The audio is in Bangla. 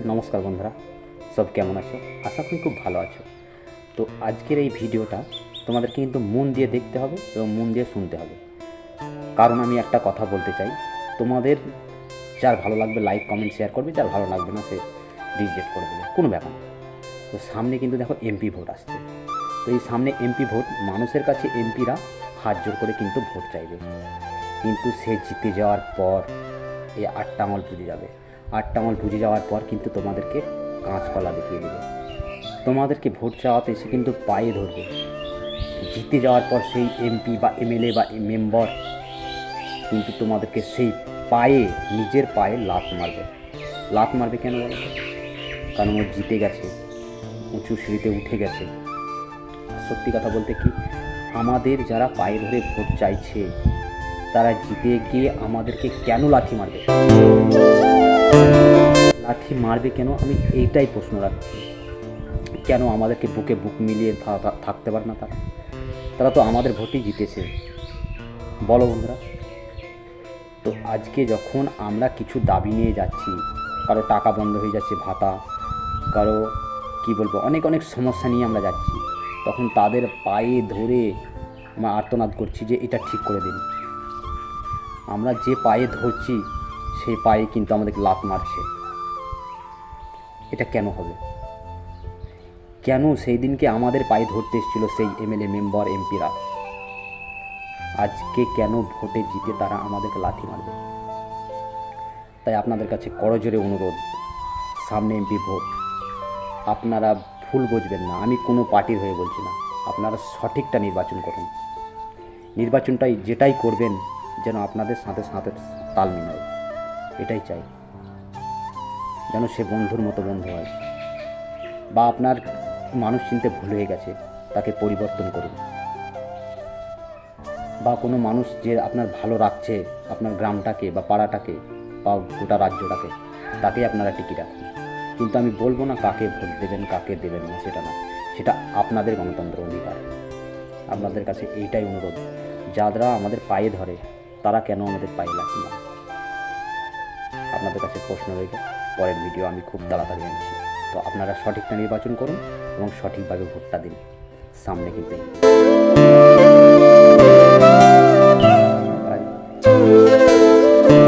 নমস্কার বন্ধুরা, সব কেমন আছো? আশা করি খুব ভালো আছো। তো আজকের এই ভিডিওটা তোমাদেরকে কিন্তু মন দিয়ে দেখতে হবে এবং মন দিয়ে শুনতে হবে। কারণ আমি একটা কথা বলতে চাই, তোমাদের যার ভালো লাগবে লাইক কমেন্ট শেয়ার করবে, যার ভালো লাগবে না সে রিজেক্ট করে দেবে, কোনো ব্যাপার না। তো সামনে কিন্তু দেখো এমপি ভোট আসছে। তো এই সামনে এমপি ভোট, মানুষের কাছে এমপিরা হাত জোর করে কিন্তু ভোট চাইবে, কিন্তু সে জিতে যাওয়ার পর এই আটটা আঙুল বুঝে যাবে। আটটা আঙুল বুঝে যাওয়ার পর কিন্তু তোমাদেরকে কাঁচকলা দেখিয়ে দেবে। তোমাদেরকে ভোট চাওয়াতে এসে কিন্তু পায়ে ধরবে। জিতে যাওয়ার পর সেই এমপি বা এমএলএ বা মেম্বার কিন্তু তোমাদেরকে সেই পায়ে, নিজের পায়ে লাথ মারবে। লাথ মারবে কেন বলো? কারণ ও জিতে গেছে, উঁচু সিঁড়িতে উঠে গেছে। সত্যি কথা বলতে কি, আমাদের যারা পায়ে ধরে ভোট চাইছে তারা জিতে গিয়ে আমাদেরকে কেন লাথি মারবে? লাথি মারবে কেন, আমি এইটাই প্রশ্ন রাখছি। কেন আমাদেরকে বুকে বুক মিলিয়ে থাকতে পারে না তারা? তারা তো আমাদের ভোটেই জিতেছে, বলো বন্ধুরা। তো আজকে যখন আমরা কিছু দাবি নিয়ে যাচ্ছি, কারো টাকা বন্ধ হয়ে যাচ্ছে, ভাতা, কারো কি বলবো, অনেক অনেক সমস্যা নিয়ে আমরা যাচ্ছি, তখন তাদের পায়ে ধরে আমরা আর্তনাদ করছি যে এটা ঠিক করে দিন। আমরা যে পায়ে ধরছি সেই পায়ে কিন্তু আমাদেরকে লাথ মারছে। এটা কেন হবে? কেন সেই দিনকে আমাদের পায়ে ধরতে এসেছিল সেই এমএলএ মেম্বার এমপিরা, আজকে কেন ভোটে জিতে তারা আমাদেরকে লাথি মারবে? তাই আপনাদের কাছে করজোরে অনুরোধ, সামনে এমপি ভোট, আপনারা ভুল বুঝবেন না, আমি কোনো পার্টির হয়ে বলছি না। আপনারা সঠিকটা নির্বাচন করুন। নির্বাচনটাই যেটাই করবেন যেন আপনাদের সাথে সাথে তাল মিলায়, এটাই চাই। যেন সে বন্ধুর মতো বন্ধু হয়। বা আপনার মানুষ চিনতে ভুল হয়ে গেছে, তাকে পরিবর্তন করুন। বা কোনো মানুষ যে আপনার ভালো রাখছে, আপনার গ্রামটাকে বা পাড়াটাকে বা গোটা রাজ্যটাকে, তাকে আপনারা টিকিয়ে রাখুন। কিন্তু আমি বলবো না কাকে ভোট দেবেন কাকে দেবেন না, সেটা না, সেটা আপনাদের গণতন্ত্র অধিকার। আপনাদের কাছে এইটাই অনুরোধ, যারা আমাদের পায়ে ধরে তারা কেন আমাদের পায়ে লাথি মারে? আপনাদের কাছে প্রশ্ন রইল, পরের ভিডিও আমি খুব তাড়াতাড়ি আনছি। তো আপনারা সঠিকটা নির্বাচন করুন এবং সঠিকভাবে ভোটটা দিন। সামনে কিন্তু